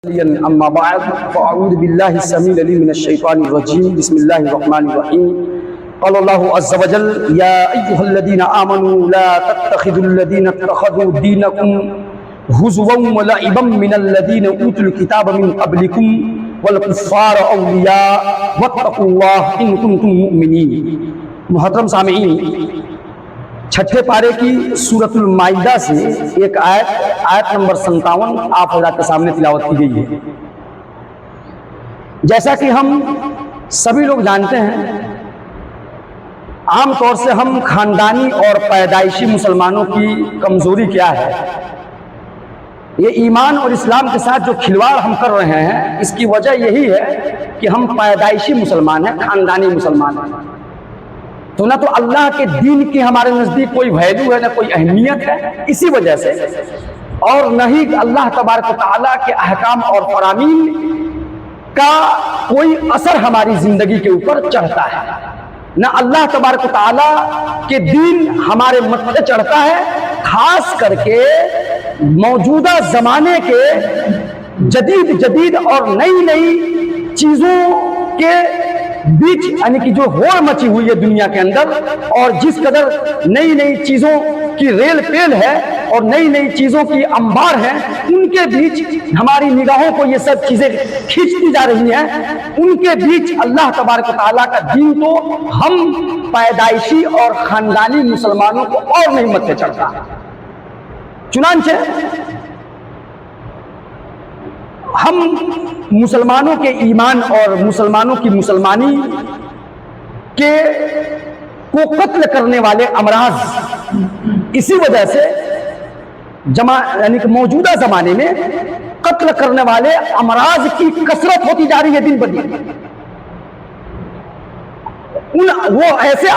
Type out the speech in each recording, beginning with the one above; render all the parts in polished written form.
أما بعد فأعوذ بالله السميع العليم من الشيطان الرجيم بسم الله الرحمن الرحيم قال الله عز وجل يا أيها الذين آمنوا لا تتخذوا الذين اتخذوا دينكم هزوا ولعبا من الذين أوتوا الكتاب من قبلكم والكفار أولياء واتقوا الله إن كنتم مؤمنين. محترم سامعین، چھٹے پارے کی سورۃ المائدہ سے ایک آیت نمبر 57 آپ حضرات کے سامنے تلاوت کی گئی ہے. جیسا کہ ہم سبھی لوگ جانتے ہیں، عام طور سے ہم خاندانی اور پیدائشی مسلمانوں کی کمزوری کیا ہے، یہ ایمان اور اسلام کے ساتھ جو کھلواڑ ہم کر رہے ہیں، اس کی وجہ یہی ہے کہ ہم پیدائشی مسلمان ہیں، خاندانی مسلمان ہیں. تو نہ تو اللہ کے دین کی ہمارے نزدیک کوئی ویلیو ہے، نہ کوئی اہمیت ہے اسی وجہ سے، اور نہ ہی اللہ تبارک و تعالیٰ کے احکام اور فرامین کا کوئی اثر ہماری زندگی کے اوپر چڑھتا ہے. نہ اللہ تبارک و تعالیٰ کے دین ہمارے متھے چڑھتا ہے، خاص کر کے موجودہ زمانے کے جدید اور نئی چیزوں کے بیچ، یعنی کہ جو ہوڑ مچی ہوئی ہے دنیا کے اندر، اور جس قدر نئی چیزوں کی ریل پیل ہے اور نئی چیزوں کی انبار ہے، ان کے بیچ ہماری نگاہوں کو یہ سب چیزیں کھینچتی جا رہی ہیں. ان کے بیچ اللہ تبارک و تعالیٰ کا دین تو ہم پیدائشی اور خاندانی مسلمانوں کو اور نہیں متھے چڑھتا. چنانچہ ہم مسلمانوں کے ایمان اور مسلمانوں کی مسلمانی کو قتل کرنے والے امراض، اسی وجہ سے یعنی کہ موجودہ زمانے میں قتل کرنے والے امراض کی کثرت ہوتی جا رہی ہے دن بدن. وہ ایسے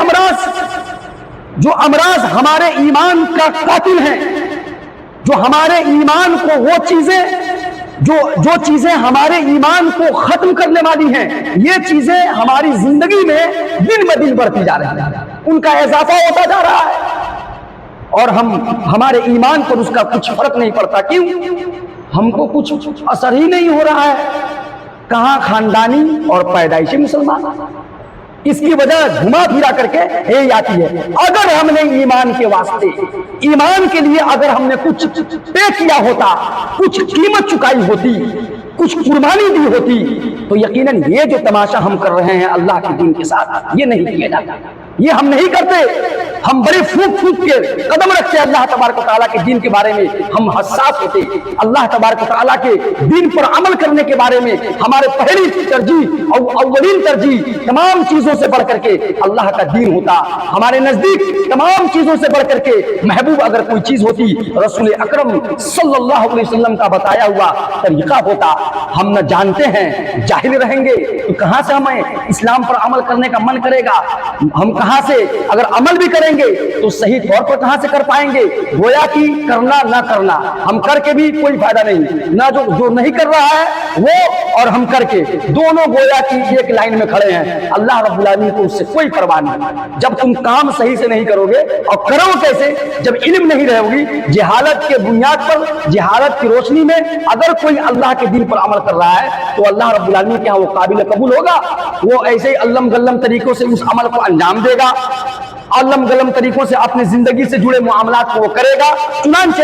امراض ہمارے ایمان کا قاتل ہیں، جو ہمارے ایمان کو جو چیزیں ہمارے ایمان کو ختم کرنے والی ہیں، یہ چیزیں ہماری زندگی میں دن بدن بڑھتی جا رہی ہیں، ان کا اضافہ ہوتا جا رہا ہے، اور ہمارے ایمان پر اس کا کچھ فرق نہیں پڑتا. کیوں؟ ہم کو کچھ اثر ہی نہیں ہو رہا ہے. کہاں خاندانی اور پیدائشی مسلمان؟ اس کی وجہ گھما پھرا کر کے یہی آتی ہے. اگر ہم نے ایمان کے واسطے، ایمان کے لیے اگر ہم نے کچھ پے کیا ہوتا، کچھ قیمت چکائی ہوتی، کچھ قربانی دی ہوتی، تو یقیناً یہ جو تماشا ہم کر رہے ہیں اللہ کے دین کے ساتھ، یہ نہیں کیا جاتا. یہ ہم نہیں کرتے. ہم بڑے پھونک کے قدم رکھتے ہیں اللہ تبارک و تعالیٰ کے دین کے بارے میں، ہم حساس ہوتے. اللہ تبارک و تعالیٰ کے دین پر عمل کرنے کے بارے میں ہمارے پہلی ترجیح اور اولین ترجیح تمام چیزوں سے بڑھ کر کے اللہ کا دین ہوتا. ہمارے نزدیک تمام چیزوں سے بڑھ کر کے محبوب اگر کوئی چیز ہوتی، رسول اکرم صلی اللہ علیہ وسلم کا بتایا ہوا طریقہ ہوتا. ہم نہ جانتے ہیں، جاہل رہیں گے تو کہاں سے ہمیں اسلام پر عمل کرنے کا من کرے گا؟ ہم کہاں سے اگر عمل بھی کریں گے تو صحیح طور پر کہاں سے کر پائیں گے؟ گویا کہ کرنا نہ کرنا، ہم کر کے بھی کوئی فائدہ نہیں، نہ جو نہیں کر رہا ہے وہ اور ہم کر کے دونوں گویا کہ ایک لائن میں کھڑے ہیں. اللہ رب العالمین کو اس سے کوئی پرواہ نہیں. جب تم کام صحیح سے نہیں کرو گے، اور کرو کیسے؟ جب علم نہیں رہے ہوگی، جہالت کے بنیاد پر، جہالت کی روشنی میں اگر کوئی اللہ کے دین پر عمل کر رہا ہے تو اللہ رب العالمین کے ہاں وہ قابل قبول ہوگا. وہ ایسے ہی علم گلم طریقوں سے اس عمل کو انجام دے گا، علم گلم طریقوں سے اپنی زندگی سے جڑے معاملات کو وہ کرے گا. چنانچہ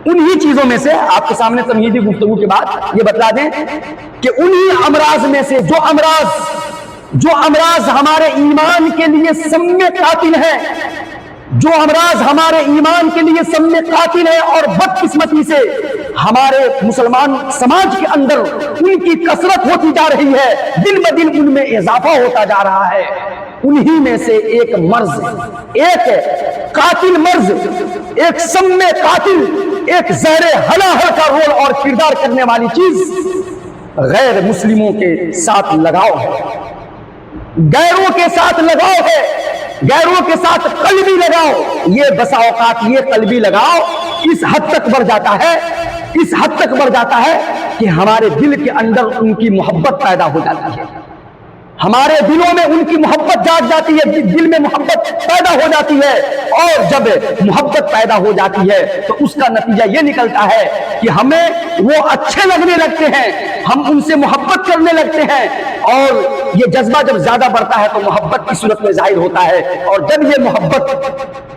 انہی چیزوں میں سے آپ کے سامنے تمہیدی گفتگو کے بعد یہ بتلا دیں کہ انہی امراض میں سے جو امراض ہمارے ایمان کے لیے سم قاتل ہیں، جو امراض ہمارے ایمان کے لیے سم قاتل ہے، اور بدقسمتی سے ہمارے مسلمان سماج کے اندر ان کی کثرت ہوتی جا رہی ہے، دن بدن ان میں اضافہ ہوتا جا رہا ہے. انہی میں سے ایک مرض، ایک قاتل مرض، ایک سم قاتل، ایک زہر ہلاہل کا رول اور کردار کرنے والی چیز غیر مسلموں کے ساتھ لگاؤ ہے، غیروں کے ساتھ لگاؤ ہے، غیروں کے ساتھ قلبی لگاؤ. یہ بسا اوقات یہ قلبی لگاؤ اس حد تک بڑھ جاتا ہے کہ ہمارے دل کے اندر ان کی محبت پیدا ہو جاتی ہے، ہمارے دلوں میں ان کی محبت جاگ جاتی ہے، دل میں محبت پیدا ہو جاتی ہے، اور جب محبت پیدا ہو جاتی ہے تو اس کا نتیجہ یہ نکلتا ہے کہ ہمیں وہ اچھے لگنے لگتے ہیں، ہم ان سے محبت کرنے لگتے ہیں، اور یہ جذبہ جب زیادہ بڑھتا ہے تو محبت کی صورت میں ظاہر ہوتا ہے، اور جب یہ محبت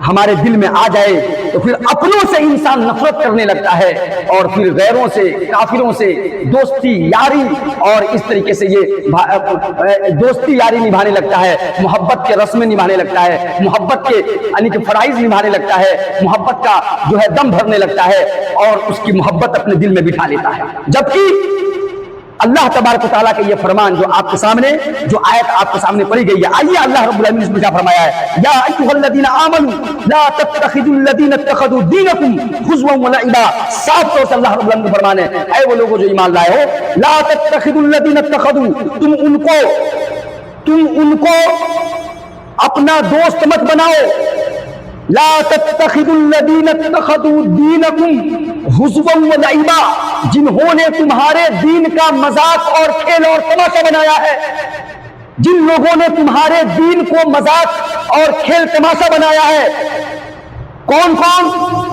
ہمارے دل میں آ جائے تو پھر اپنوں سے انسان نفرت کرنے لگتا ہے، اور پھر غیروں سے، کافروں سے دوستی یاری، اور اس طریقے سے یہ دوستی یاری نبھانے لگتا ہے، محبت کے رسمیں نبھانے لگتا ہے، محبت کے یعنی کہ فرائض نبھانے لگتا ہے، محبت کا جو ہے دم بھرنے لگتا ہے، اور اس کی محبت اپنے دل میں بٹھا لیتا ہے۔ جبکہ اللہ تبارک و تعالیٰ کا یہ فرمان جو آپ کے سامنے، جو آیت آپ کے سامنے پڑھی گئی ہے، آئیے اللہ رب العالمین نے اس میں کیا فرمایا ہے، یا ایھا الذین آمنوا لا تتخذوا الذین اتخذوا دینکم ہزوا ولعبا۔ صاف طور سے اللہ رب العالمین کا فرمان ہے، اے وہ لوگوں جو ایمان لائے ہو، لا تتخذوا الذین اتخذوا، تم ان کو اپنا دوست مت بناؤ، لا تتخذوا الذین اتخذوا دینکم ہزوا ولعبا، جنہوں نے تمہارے دین کا مذاق اور کھیل اور تماشا بنایا ہے، جن لوگوں نے تمہارے دین کو مذاق اور کھیل تماشا بنایا ہے، کون کون؟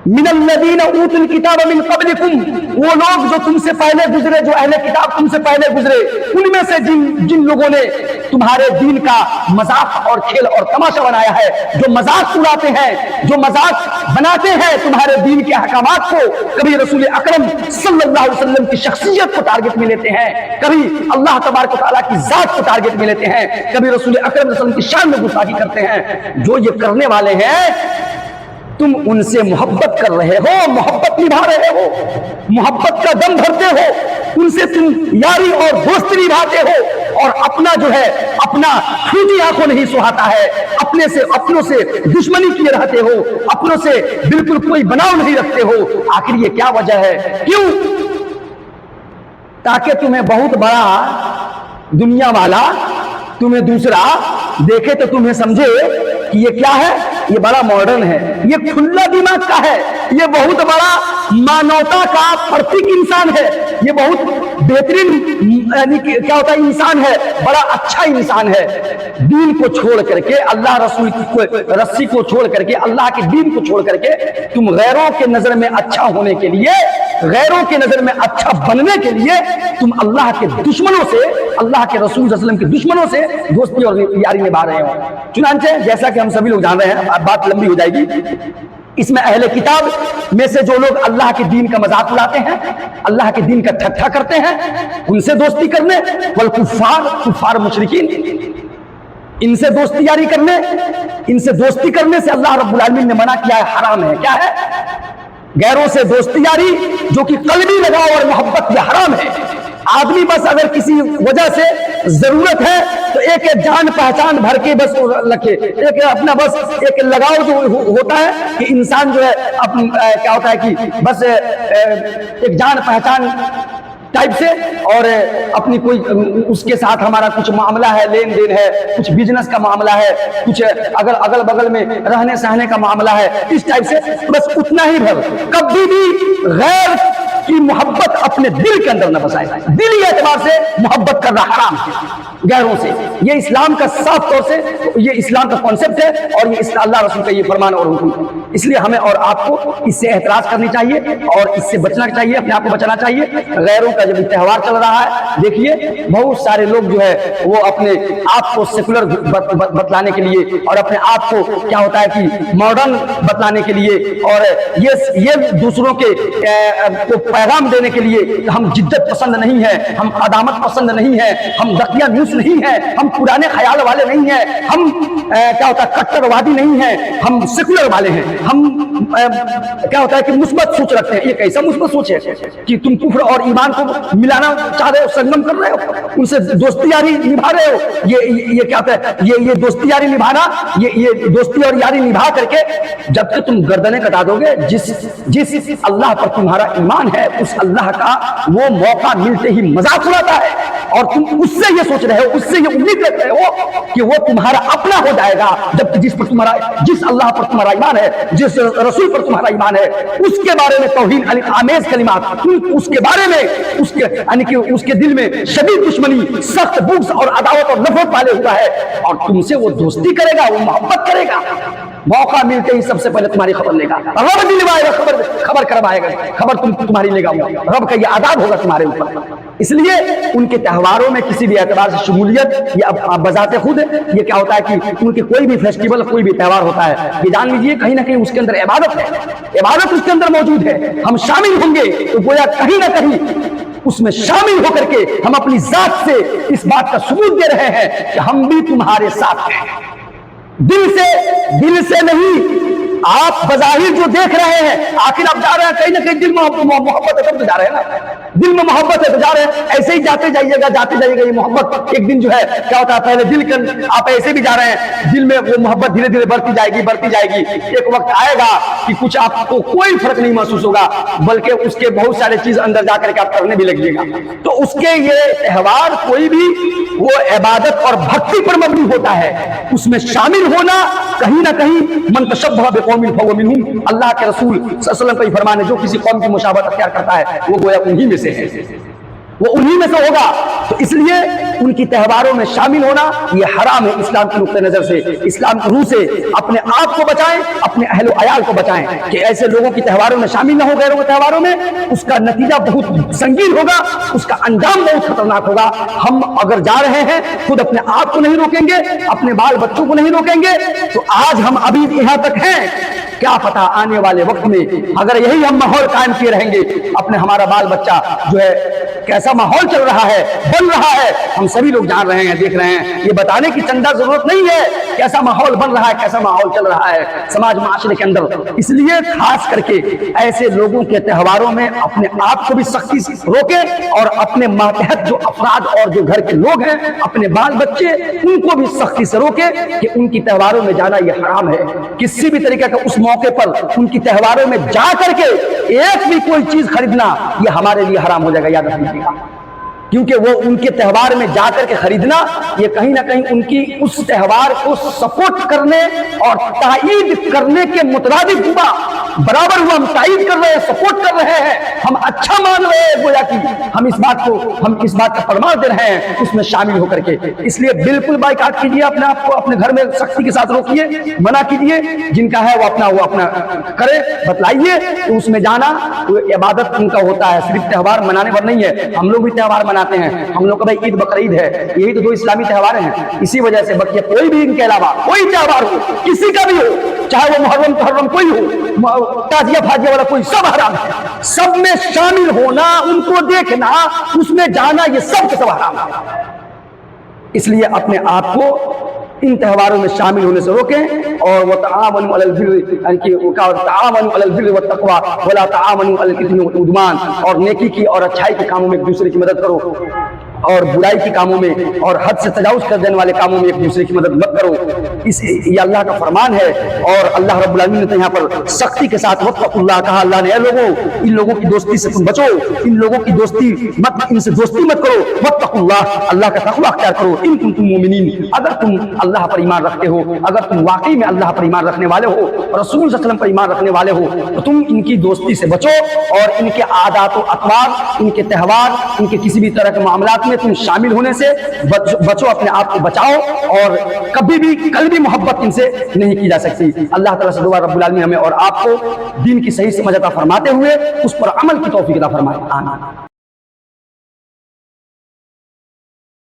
من الذین اوتوا الکتاب من قبلکم، وہ لوگ جو تم سے پہلے گزرے، جو اہل کتاب تم سے پہلے گزرے، ان میں سے جن لوگوں نے تمہارے دین کا مذاق اور کھیل اور تماشا بنایا ہے، جو مذاق اڑاتے ہیں، جو مذاق بناتے ہیں تمہارے دین کے احکامات کو، کبھی رسول اکرم صلی اللہ علیہ وسلم کی شخصیت کو ٹارگٹ میں لیتے ہیں، کبھی اللہ تبارک و تعالیٰ کی ذات کو ٹارگٹ میں لیتے ہیں، کبھی رسول اکرم صلی اللہ علیہ وسلم کی شان میں گستاخی کرتے ہیں۔ جو یہ کرنے والے ہیں تم ان سے محبت کر رہے ہو، محبت نبھا رہے ہو، محبت کا دم بھرتے ہو، ان سے تم یاری اور دوستی نبھاتے ہو، اور اپنا جو ہے اپنا کھوٹی آنکھوں نہیں سہاتا ہے، اپنوں سے دشمنی کیے رہتے ہو، اپنوں سے بالکل کوئی بناؤ نہیں رکھتے ہو۔ آخر یہ کیا وجہ ہے؟ کیوں؟ تاکہ تمہیں بہت بڑا دنیا والا تمہیں دوسرا دیکھے تو تمہیں سمجھے کہ یہ کیا ہے، یہ بڑا ماڈرن ہے، یہ کھلا دماغ کا ہے، یہ بہت بڑا مانوتا کا پرتیک انسان ہے، یہ بہت بہترین یعنی کیا ہوتا ہے انسان ہے، بڑا اچھا انسان ہے۔ دین کو چھوڑ کر کے، اللہ رسول کی رسی کو چھوڑ کر کے، اللہ کے دین کو چھوڑ کر کے تم غیروں کے نظر میں اچھا ہونے کے لیے، غیروں کے نظر میں اچھا بننے کے لیے تم اللہ کے دشمنوں سے، اللہ کے رسول صلی اللہ علیہ وسلم کے دشمنوں سے دوستی اور یاری نبھا رہے ہو۔ چنانچہ جیسا کہ ہم سبھی لوگ جان رہے ہیں، اب بات لمبی ہو جائے گی، اس میں اہل کتاب میں سے جو لوگ اللہ کے دین کا مذاق اڑاتے ہیں، اللہ کے دین کا ٹھٹھا کرتے ہیں، ان سے دوستی کرنے، کفار مشرکین، ان سے دوستی یاری کرنے، ان سے دوستی کرنے سے اللہ رب العالمین نے منع کیا ہے، حرام ہے۔ کیا ہے؟ غیروں سے دوستی یاری جو کہ قلبی لگاؤ اور محبت یہ حرام ہے۔ آدمی بس اگر کسی وجہ سے ضرورت ہے تو ایک جان پہچان بھر کے بس رکھے، ایک اپنا بس ایک لگاؤ جو ہوتا ہے کہ انسان جو ہے کیا ہوتا ہے کہ بس ایک جان پہچان ٹائپ سے، اور اپنی کوئی اس کے ساتھ ہمارا کچھ معاملہ ہے، لین دین ہے، کچھ بزنس کا معاملہ ہے، کچھ اگل بغل میں رہنے سہنے کا معاملہ ہے، اس ٹائپ سے بس اتنا ہی بھر، کبھی بھی غیر کی محبت اپنے دل کے اندر نہ بسائے۔ دلی اعتبار سے محبت کرنا حرام ہے غیروں سے، یہ اسلام کا صاف طور سے یہ اسلام کا کانسیپٹ ہے، اور یہ اللہ رسول کا یہ فرمان اور حکم ہے۔ اس لیے ہمیں اور آپ کو اس سے احتراز کرنی چاہیے، اور اس سے بچنا چاہیے، اپنے آپ کو بچانا چاہیے۔ غیروں کا جب تہوار چل رہا ہے، دیکھیے بہت سارے لوگ جو ہے وہ اپنے آپ کو سیکولر بتلانے کے لیے، اور اپنے آپ کو کیا ہوتا ہے کہ ماڈرن بتلانے کے لیے، اور یہ دوسروں کے کو پیغام دینے کے لیے ہم جدت پسند نہیں ہیں، ہم قدامت پسند نہیں ہیں، ہم دقیہ نیوز نہیں ہیں، ہم پرانے خیال والے نہیں ہیں، ہم کیا ہوتا ہے کٹر وادی نہیں ہیں، ہم سیکولر والے ہیں، ہم کیا ہوتا ہے کہ مثبت سوچ رکھتے ہیں۔ یہ کیسا مثبت سوچ ہے کہ تم کفر اور ایمان کو ملانا چاہ رہے ہو، سنگم کر رہے ہو، ان سے دوستی یاری نبھا رہے ہو؟ یہ کیا ہوتا ہے؟ یہ دوستی یاری نبھانا، یہ دوستی اور یاری نبھا کر کے جب کہ تم گردنیں کٹا دو گے، جس اللہ پر تمہارا ایمان ہے، اس اللہ کا وہ موقع ملتے ہی مذاق اڑاتا ہے اور تم اس سے یہ سوچ رہے ہو, اس سے یہ امید رکھ رہے ہو کہ وہ تمہارا اپنا ہو جائے گا, جبکہ جس اللہ پر تمہارا ایمان ہے, جس رسول پر تمہارا ایمان ہے, اس کے بارے میں توہین آمیز کلمات, اس کے بارے میں یعنی کہ اس کے دل میں شدید دشمنی, سخت بغض اور عداوت اور نفرت پالے ہوا ہے, اور تم سے وہ دوستی کرے گا, وہ محبت کرے گا, موقع ملتے ہی سب سے پہلے تمہاری خبر لے گا, رب دلوائے گا, خبر کروائے گا, خبر تمہاری لے گا, رب کا یہ عذاب ہوگا تمہارے اوپر. اس لیے ان کے تہواروں میں کسی بھی اعتبار سے شمولیت یہ بذات خود یہ کیا ہوتا ہے کہ ان کے کوئی بھی فیسٹیول, کوئی بھی تہوار ہوتا ہے, یہ جان لیجیے کہیں نہ کہیں اس کے اندر عبادت ہے, عبادت اس کے اندر موجود ہے. ہم شامل ہوں گے تو گویا کہیں نہ کہیں اس میں شامل ہو کر کے ہم اپنی ذات سے اس بات کا ثبوت دے رہے ہیں کہ ہم بھی تمہارے ساتھ ہیں. دل سے نہیں, آپ بظاہر جو دیکھ رہے ہیں, آخر آپ جا رہے ہیں کہیں نہ کہیں دل میں محبت ہے تب تو جا رہے ہیں نا, دل میں محبت ہے تو جا رہے ہیں, ایسے ہی جاتے جائیے گا یہ محبت ایک دن جو ہے کیا ہوتا ہے, پہلے دل کر آپ ایسے بھی جا رہے ہیں, دل میں وہ محبت دھیرے دھیرے بڑھتی جائے گی, ایک وقت آئے گا کہ کچھ آپ کو کوئی فرق نہیں محسوس ہوگا, بلکہ اس کے بہت سارے چیز اندر جا کر کے آپ کرنے بھی لگیے گا. تو اس کے یہ تہوار کوئی بھی وہ عبادت اور بھکتی پر مبنی ہوتا ہے, اس میں شامل ہونا کہیں نہ کہیں من تشبہ بقوم فہو منہم, اللہ کے رسول صلی اللہ علیہ وسلم کا یہ فرمان ہے, جو کسی قوم کی مشابہت اختیار کرتا ہے وہ گویا انہی میں سے ہے, وہ انہی میں سے ہوگا. تو اس لیے ان کی تہواروں میں شامل ہونا یہ حرام ہے اسلام کے نقطہ نظر سے. اسلام کی روح سے اپنے آپ کو بچائیں, اپنے اہل و عیال کو بچائیں کہ ایسے لوگوں کی تہواروں میں شامل نہ ہو, غیروں کے تہواروں میں. اس کا نتیجہ بہت سنگین ہوگا, اس کا انجام بہت خطرناک ہوگا. ہم اگر جا رہے ہیں خود اپنے آپ کو نہیں روکیں گے, اپنے بال بچوں کو نہیں روکیں گے, تو آج ہم ابھی یہاں تک ہیں, کیا پتا آنے والے وقت میں اگر یہی ہم ماحول قائم کیے رہیں گے, ہمارا بال بچہ جو ہے کیسا ماحول چل رہا ہے, بن رہا ہے, ہم سبھی لوگ جان رہے ہیں, دیکھ رہے ہیں. یہ بتانے کی چندہ ضرورت نہیں ہے کیسا ماحول بن رہا ہے, کیسا ماحول چل رہا ہے سماج معاشرے کے اندر. اس لیے خاص کر کے ایسے لوگوں کے تہواروں میں اپنے آپ کو بھی سختی سے روکیں, اور اپنے ماتحت جو افراد اور جو گھر کے لوگ ہیں, اپنے بال بچے, ان کو بھی سختی سے روکیں کہ ان کی تہواروں میں جانا یہ حرام ہے. کسی بھی طریقے کا اس موقع پر ان کی تہواروں میں جا کر کے ایک بھی کوئی چیز خریدنا یہ ہمارے لیے حرام ہو جائے گا, یاد رکھیے گا. کیونکہ وہ ان کے تہوار میں جا کر کے خریدنا یہ کہیں نہ کہیں ان کی اس تہوار کو سپورٹ کرنے اور تائید کرنے کے مترادف ہوا, برابر ہوا. ہم تائید کر رہے ہیں, سپورٹ کر رہے ہیں, ہم اچھا مان رہے ہیں, گویا کہ ہم اس بات کا فرمان دے رہے ہیں اس میں شامل ہو کر کے. اس لیے بالکل بائیکاٹ کیجیے, اپنے آپ کو اپنے گھر میں سختی کے ساتھ روکیے, منع کیجیے. جن کا ہے وہ اپنا کرے, بتلائیے کہ اس میں جانا عبادت ان کا ہوتا ہے, صرف تہوار منانے پر نہیں ہے. ہم لوگ بھی تہوار مناتے ہیں, ہم لوگ کا بھائی عید بقرعید ہے, یہی تو دو اسلامی تہوار ہیں. اسی وجہ سے بقیہ کوئی بھی ان کے علاوہ کوئی تہوار ہو, کسی کا بھی ہو, چاہے وہ محرم کوئی ہو, تازیہ بھاجیہ والا کوئی, سب حرام ہے. سب میں شامل ہونا, ان کو دیکھنا, اس میں جانا, یہ سب کے سب حرام ہے. اس لیے اپنے آپ کو ان تہواروں میں شامل ہونے سے روکیں, اور وتعاونوا علی البر, یعنی کہ تعاونوا علی البر والتقوی ولا تعاونوا علی الاثم والعدوان, اور نیکی کی اور اچھائی کے کاموں میں ایک دوسرے کی مدد کرو, اور برائی کے کاموں میں اور حد سے تجاوز کر دینے والے کاموں میں ایک دوسرے کی مدد مت کرو. یہ اللہ کا فرمان ہے, اور اللہ رب العالمین نے تو یہاں پر سختی کے ساتھ واتقوا اللہ کہا. اللہ نے اے لوگوں, ان لوگوں کی دوستی سے تم بچو, ان لوگوں کی دوستی مت, ان سے دوستی مت کرو. واتقوا اللہ, اللہ کا تقوی اختیار کرو. ان کنتم مومنین, اگر تم اللہ پر ایمان رکھتے ہو, اگر تم واقعی میں اللہ پر ایمان رکھنے والے ہو, رسول صلی اللہ علیہ وسلم پر ایمان رکھنے والے ہو, تو تم ان کی دوستی سے بچو, اور ان کے عادات و اطوار, ان کے تہوار, ان کے کسی بھی طرح کے معاملات میں تم شامل ہونے سے بچو, اپنے آپ کو بچاؤ, اور کبھی بھی قلبی محبت ان سے نہیں کی جا سکتی. اللہ تعالیٰ سے دعا رب العالمین ہمیں اور آپ کو دین کی صحیح سمجھ عطا فرماتے ہوئے اس پر عمل کی توفیق عطا فرمائے. آمین.